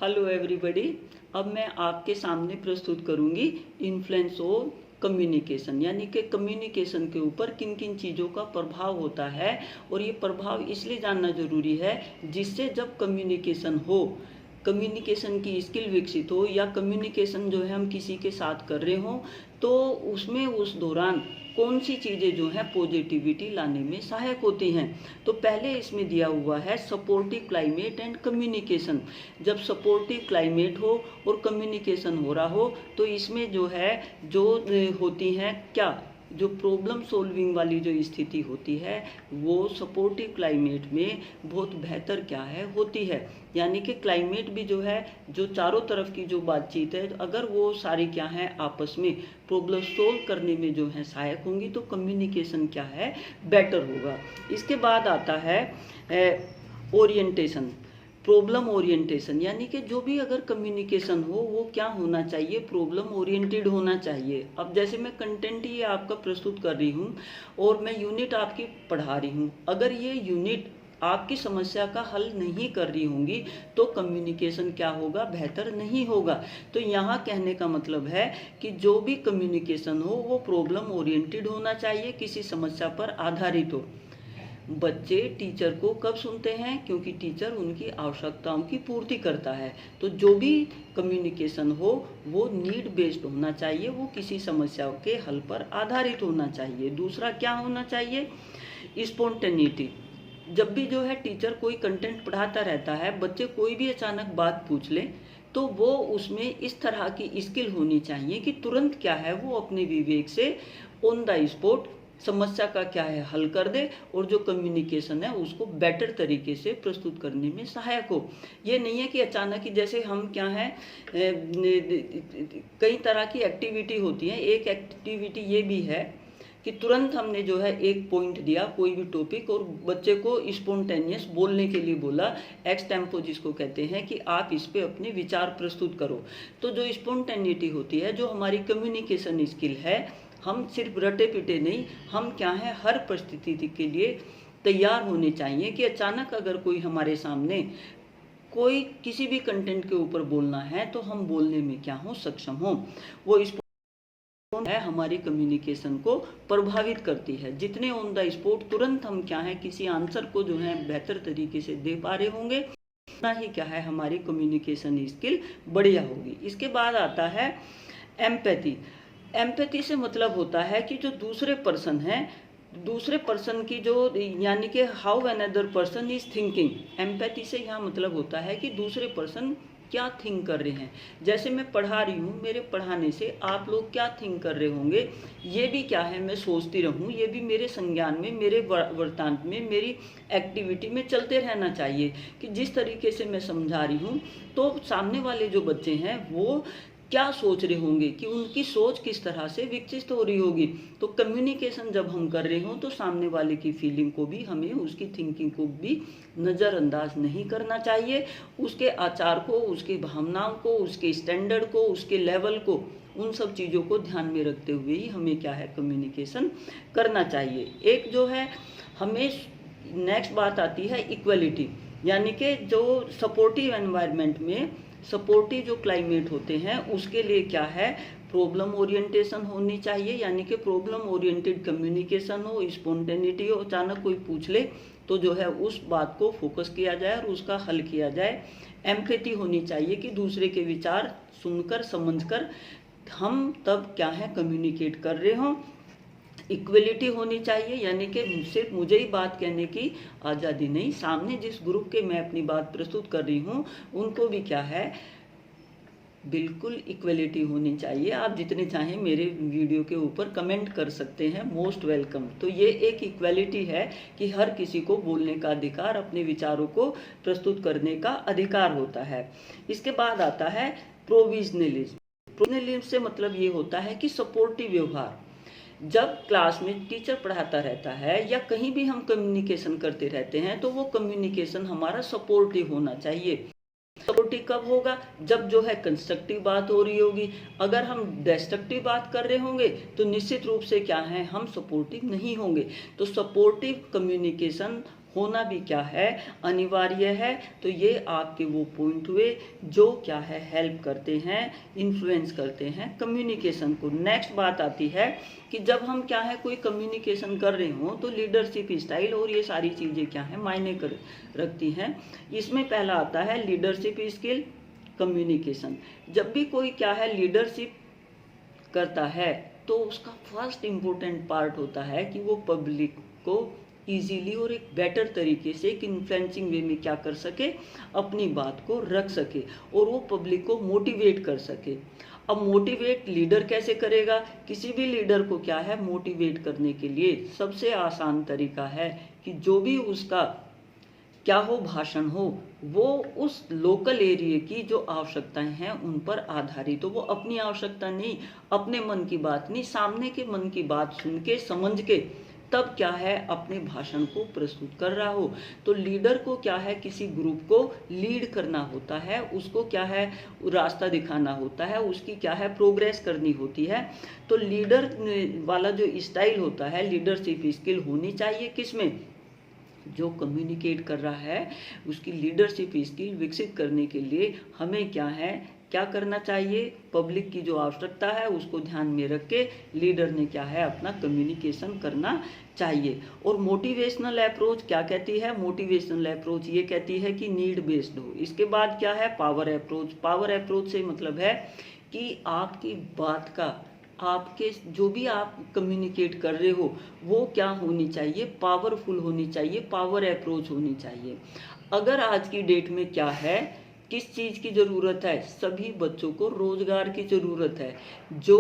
Hello everybody. अब मैं आपके सामने प्रस्तुत करूंगी इन्फ्लुएंस ऑफ कम्युनिकेशन, यानी कि कम्युनिकेशन के ऊपर किन किन चीज़ों का प्रभाव होता है। और ये प्रभाव इसलिए जानना जरूरी है जिससे जब कम्युनिकेशन हो, कम्युनिकेशन की स्किल विकसित हो या कम्युनिकेशन जो है हम किसी के साथ कर रहे हों तो उसमें उस दौरान कौन सी चीज़ें जो हैं पॉजिटिविटी लाने में सहायक होती हैं। तो पहले इसमें दिया हुआ है सपोर्टिव क्लाइमेट एंड कम्युनिकेशन। जब सपोर्टिव क्लाइमेट हो और कम्युनिकेशन हो रहा हो तो इसमें जो है जो होती हैं क्या, जो प्रॉब्लम सॉल्विंग वाली जो स्थिति होती है वो सपोर्टिव क्लाइमेट में बहुत बेहतर क्या है होती है। यानी कि क्लाइमेट भी जो है, जो चारों तरफ की जो बातचीत है, अगर वो सारी क्या है आपस में प्रॉब्लम सोल्व करने में जो है सहायक होंगी तो कम्युनिकेशन क्या है बेटर होगा। इसके बाद आता है ओरिएंटेशन, प्रॉब्लम ओरिएंटेशन, यानी कि जो भी अगर कम्युनिकेशन हो वो क्या होना चाहिए, प्रॉब्लम ओरिएंटेड होना चाहिए। अब जैसे मैं कंटेंट ये आपका प्रस्तुत कर रही हूँ और मैं यूनिट आपकी पढ़ा रही हूँ, अगर ये यूनिट आपकी समस्या का हल नहीं कर रही होंगी तो कम्युनिकेशन क्या होगा, बेहतर नहीं होगा। तो यहाँ कहने का मतलब है कि जो भी कम्युनिकेशन हो वो प्रॉब्लम ओरिएंटेड होना चाहिए, किसी समस्या पर आधारित हो। बच्चे टीचर को कब सुनते हैं, क्योंकि टीचर उनकी आवश्यकताओं की पूर्ति करता है। तो जो भी कम्युनिकेशन हो वो नीड बेस्ड होना चाहिए, वो किसी समस्या के हल पर आधारित होना चाहिए। दूसरा क्या होना चाहिए, स्पॉन्टेनिटी। जब भी जो है टीचर कोई कंटेंट पढ़ाता रहता है, बच्चे कोई भी अचानक बात पूछ ले तो वो उसमें इस तरह की स्किल होनी चाहिए कि तुरंत क्या है वो अपने विवेक से ऑन द स्पॉट समस्या का क्या है हल कर दे और जो कम्युनिकेशन है उसको बेटर तरीके से प्रस्तुत करने में सहायक हो। ये नहीं है कि अचानक ही, जैसे हम क्या है कई तरह की एक्टिविटी होती है, एक एक्टिविटी ये भी है कि तुरंत हमने जो है एक पॉइंट दिया कोई भी टॉपिक और बच्चे को स्पॉन्टेनियस बोलने के लिए बोला, एक्स टेम्पो जिसको कहते हैं कि आप इस पे अपने विचार प्रस्तुत करो। तो जो स्पॉन्टेनिटी होती है, जो हमारी कम्युनिकेशन स्किल है, हम सिर्फ रटे पिटे नहीं, हम क्या है हर परिस्थिति के लिए तैयार होने चाहिए कि अचानक अगर कोई हमारे सामने कोई किसी भी कंटेंट के ऊपर बोलना है तो हम बोलने में क्या हो सक्षम हो। वो है हमारी कम्युनिकेशन को प्रभावित करती है। जितने ऑन द स्पॉट तुरंत हम क्या है किसी आंसर को जो है बेहतर तरीके से दे पा रहे होंगे, उतना ही क्या है हमारी कम्युनिकेशन स्किल बढ़िया होगी। इसके बाद आता है एम्पैथी। एम्पैथी से मतलब होता है कि जो दूसरे पर्सन है, दूसरे पर्सन की जो, यानी कि how another person is thinking. Empathy से यहाँ मतलब होता है कि दूसरे पर्सन क्या थिंक कर रहे हैं। जैसे मैं पढ़ा रही हूँ, मेरे पढ़ाने से आप लोग क्या थिंक कर रहे होंगे, ये भी क्या है मैं सोचती रहूँ, ये भी मेरे संज्ञान में, मेरे वर्तान में, मेरी एक्टिविटी में चलते रहना चाहिए कि जिस तरीके से मैं समझा रही हूँ तो सामने वाले जो बच्चे हैं वो क्या सोच रहे होंगे, कि उनकी सोच किस तरह से विकसित हो रही होगी। तो कम्युनिकेशन जब हम कर रहे हो तो सामने वाले की फीलिंग को भी, हमें उसकी थिंकिंग को भी नज़रअंदाज नहीं करना चाहिए। उसके आचार को, उसकी भावनाओं को, उसके स्टैंडर्ड को, उसके लेवल को, उन सब चीज़ों को ध्यान में रखते हुए ही हमें क्या है कम्युनिकेशन करना चाहिए। एक जो है हमें नेक्स्ट बात आती है इक्वलिटी, यानी कि जो सपोर्टिव एनवायरनमेंट में, सपोर्टिव जो क्लाइमेट होते हैं उसके लिए क्या है प्रॉब्लम ओरिएंटेशन होनी चाहिए, यानी कि प्रॉब्लम ओरिएंटेड कम्युनिकेशन हो, स्पॉन्टेनिटी हो। अचानक कोई पूछ ले तो जो है उस बात को फोकस किया जाए और उसका हल किया जाए। एम्पैथी होनी चाहिए कि दूसरे के विचार सुनकर समझकर हम तब क्या है कम्युनिकेट कर रहे हों। इक्वलिटी होनी चाहिए, यानी कि सिर्फ मुझे ही बात कहने की आज़ादी नहीं, सामने जिस ग्रुप के मैं अपनी बात प्रस्तुत कर रही हूँ उनको भी क्या है बिल्कुल इक्वलिटी होनी चाहिए। आप जितने चाहें मेरे वीडियो के ऊपर कमेंट कर सकते हैं, मोस्ट वेलकम। तो ये एक इक्वलिटी है कि हर किसी को बोलने का अधिकार, अपने विचारों को प्रस्तुत करने का अधिकार होता है। इसके बाद आता है प्रोविजनलिज्म। प्रोविजनलिज्म से मतलब ये होता है कि सपोर्टिव व्यवहार। जब क्लास में टीचर पढ़ाता रहता है या कहीं भी हम कम्युनिकेशन करते रहते हैं तो वो कम्युनिकेशन हमारा सपोर्टिव होना चाहिए। सपोर्टिव कब होगा, जब जो है कंस्ट्रक्टिव बात हो रही होगी। अगर हम डिस्ट्रक्टिव बात कर रहे होंगे तो निश्चित रूप से क्या है हम सपोर्टिव नहीं होंगे। तो सपोर्टिव कम्युनिकेशन होना भी क्या है, अनिवार्य है। तो ये आपके वो पॉइंट हुए जो क्या है, हेल्प करते हैं, इन्फ्लुएंस करते हैं कम्युनिकेशन को। नेक्स्ट बात आती है कि जब हम क्या है कोई कम्युनिकेशन कर रहे हों तो लीडरशिप स्टाइल और ये सारी चीज़ें क्या है मायने कर रखती हैं। इसमें पहला आता है लीडरशिप स्किल, कम्युनिकेशन। जब भी कोई क्या है लीडरशिप करता है तो उसका फर्स्ट इम्पोर्टेंट पार्ट होता है कि वो पब्लिक को इजीली और एक बेटर तरीके से एक इन्फ्लुएंसिंग वे में क्या कर सके, अपनी बात को रख सके और वो पब्लिक को मोटिवेट कर सके। अब मोटिवेट लीडर कैसे करेगा? किसी भी लीडर को क्या है मोटिवेट करने के लिए सबसे आसान तरीका है कि जो भी उसका क्या हो, भाषण हो, वो उस लोकल एरिया की जो आवश्यकताएं हैं उन पर आधारित हो। वो अपनी आवश्यकता नहीं, अपने मन की बात नहीं, सामने के मन की बात सुन के समझ के तब क्या है अपने भाषण को प्रस्तुत कर रहा हो। तो लीडर को क्या है किसी ग्रुप को लीड करना होता है, उसको क्या है रास्ता दिखाना होता है, उसकी क्या है प्रोग्रेस करनी होती है। तो लीडर वाला जो स्टाइल होता है, लीडरशिप स्किल होनी चाहिए किसमें, जो कम्युनिकेट कर रहा है उसकी लीडरशिप स्किल विकसित करने के लिए हमें क्या है क्या करना चाहिए, पब्लिक की जो आवश्यकता है उसको ध्यान में रख के लीडर ने क्या है अपना कम्युनिकेशन करना चाहिए। और मोटिवेशनल अप्रोच क्या कहती है? मोटिवेशनल अप्रोच ये कहती है कि नीड बेस्ड हो। इसके बाद क्या है पावर अप्रोच। पावर अप्रोच से मतलब है कि आपकी बात का, आपके जो भी आप कम्युनिकेट कर रहे हो वो क्या होनी चाहिए, पावरफुल होनी चाहिए, पावर अप्रोच होनी चाहिए। अगर आज की डेट में क्या है, किस चीज़ की ज़रूरत है? सभी बच्चों को रोज़गार की ज़रूरत है। जो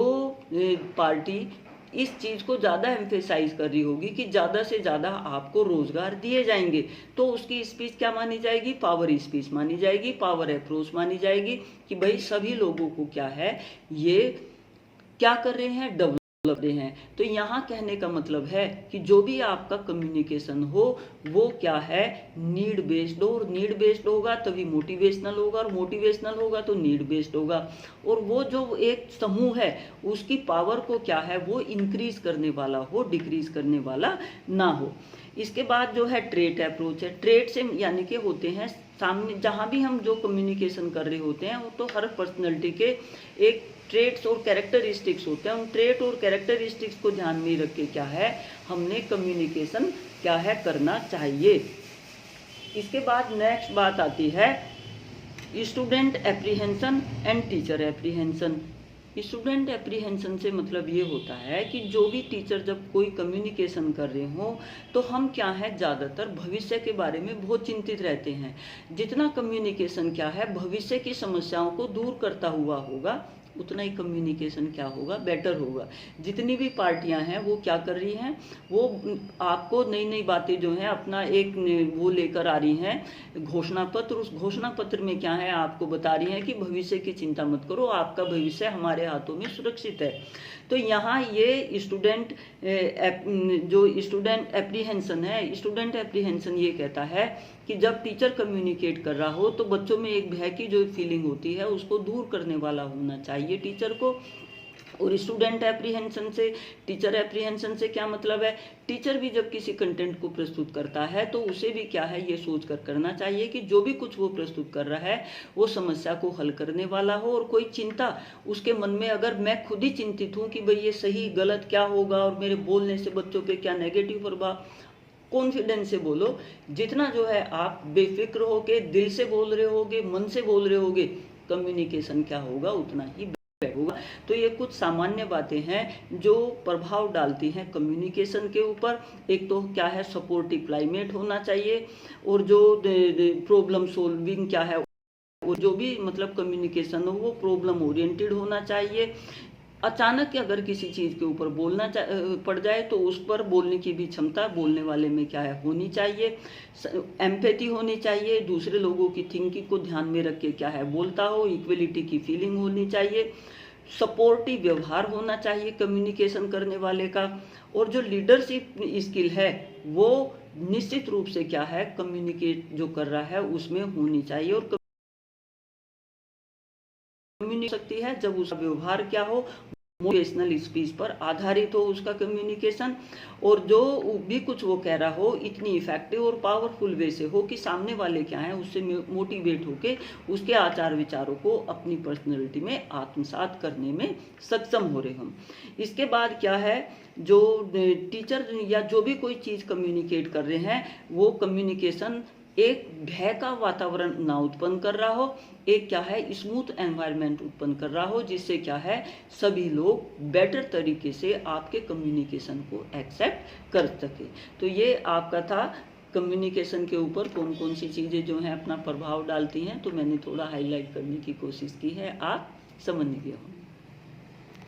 पार्टी इस चीज़ को ज़्यादा एम्फेसाइज कर रही होगी कि ज़्यादा से ज़्यादा आपको रोज़गार दिए जाएंगे, तो उसकी स्पीच क्या मानी जाएगी? पावर स्पीच मानी जाएगी, पावर अप्रोच मानी जाएगी कि भाई सभी लोगों को क्या है ये क्या कर रहे हैं, डेवलप रहे हैं। तो यहाँ कहने का मतलब है कि जो भी आपका कम्युनिकेशन हो वो क्या है नीड बेस्ड हो, और नीड बेस्ड होगा तभी मोटिवेशनल होगा, और मोटिवेशनल होगा तो नीड बेस्ड होगा। और वो जो एक समूह है उसकी पावर को क्या है वो इंक्रीज करने वाला हो, डिक्रीज करने वाला ना हो। इसके बाद जो है ट्रेट अप्रोच है। ट्रेट से यानी कि होते हैं सामने जहाँ भी हम जो कम्युनिकेशन कर रहे होते हैं वो तो हर पर्सनैलिटी के एक ट्रेट्स और कैरेक्टरिस्टिक्स होते हैं। उन ट्रेट और कैरेक्टरिस्टिक्स को ध्यान में रख के क्या है हमने कम्युनिकेशन क्या है करना चाहिए। इसके बाद नेक्स्ट बात आती है student apprehension and teacher apprehension. Student apprehension से मतलब ये होता है कि जो भी टीचर जब कोई कम्युनिकेशन कर रहे हो तो हम क्या है ज़्यादातर भविष्य के बारे में बहुत चिंतित रहते हैं। जितना कम्युनिकेशन क्या है भविष्य की समस्याओं को दूर करता हुआ होगा उतना ही कम्युनिकेशन क्या होगा बेटर होगा। जितनी भी पार्टियां हैं वो क्या कर रही हैं, वो आपको नई नई बातें जो हैं अपना एक वो लेकर आ रही हैं घोषणा पत्र। उस घोषणा पत्र में क्या है आपको बता रही हैं कि भविष्य की चिंता मत करो, आपका भविष्य हमारे हाथों में सुरक्षित है। तो यहाँ ये स्टूडेंट जो स्टूडेंट एप्रीहेंशन है, स्टूडेंट एप्रीहेंशन ये कहता है कि जब टीचर कम्युनिकेट कर रहा हो तो बच्चों में एक भय की जो फीलिंग होती है उसको दूर करने वाला होना चाहिए टीचर को। और स्टूडेंट एप्रीहेंशन से टीचर एप्रीहेंशन से क्या मतलब है, टीचर भी जब किसी कंटेंट को प्रस्तुत करता है तो उसे भी क्या है ये सोच कर करना चाहिए कि जो भी कुछ वो प्रस्तुत कर रहा है वो समस्या को हल करने वाला हो। और कोई चिंता उसके मन में, अगर मैं खुद ही चिंतित हूँ कि भाई ये सही गलत क्या होगा और मेरे बोलने से बच्चों पे क्या नेगेटिव प्रभाव, कॉन्फिडेंस से बोलो। जितना जो है आप बेफिक्र होके दिल से बोल रहे होगे, मन से बोल रहे होगे, कम्युनिकेशन क्या होगा उतना ही बेटर होगा। तो ये कुछ सामान्य बातें हैं जो प्रभाव डालती हैं कम्युनिकेशन के ऊपर। एक तो क्या है सपोर्टिव क्लाइमेट होना चाहिए, और जो प्रॉब्लम सोल्विंग क्या है वो जो भी मतलब कम्युनिकेशन हो वो प्रॉब्लम ओरिएंटेड होना चाहिए। अचानक अगर किसी चीज़ के ऊपर बोलना पड़ जाए तो उस पर बोलने की भी क्षमता बोलने वाले में क्या है होनी चाहिए। एम्पैथी होनी चाहिए, दूसरे लोगों की थिंकिंग को ध्यान में रख के क्या है बोलता हो, इक्वलिटी की फीलिंग होनी चाहिए, सपोर्टिव व्यवहार होना चाहिए कम्युनिकेशन करने वाले का। और जो लीडरशिप स्किल है वो निश्चित रूप से क्या है कम्युनिकेट जो कर रहा है उसमें होनी चाहिए। और कम्युनिकेट सकती है जब उसका व्यवहार क्या हो मोटिवेशनल स्पीच पर आधारित हो उसका कम्युनिकेशन, और जो भी कुछ वो कह रहा हो इतनी इफेक्टिव और पावरफुल वे से हो कि सामने वाले क्या है उससे मोटिवेट होके उसके आचार विचारों को अपनी पर्सनैलिटी में आत्मसात करने में सक्षम हो रहे हम। इसके बाद क्या है, जो टीचर या जो भी कोई चीज़ कम्युनिकेट कर रहे हैं वो कम्युनिकेशन एक भय का वातावरण ना उत्पन्न कर रहा हो, एक क्या है स्मूथ एनवायरनमेंट उत्पन्न कर रहा हो, जिससे क्या है सभी लोग बेटर तरीके से आपके कम्युनिकेशन को एक्सेप्ट कर सके। तो ये आपका था कम्युनिकेशन के ऊपर कौन कौन सी चीज़ें जो हैं अपना प्रभाव डालती हैं, तो मैंने थोड़ा हाईलाइट करने की कोशिश की है, आप समझ गए हो।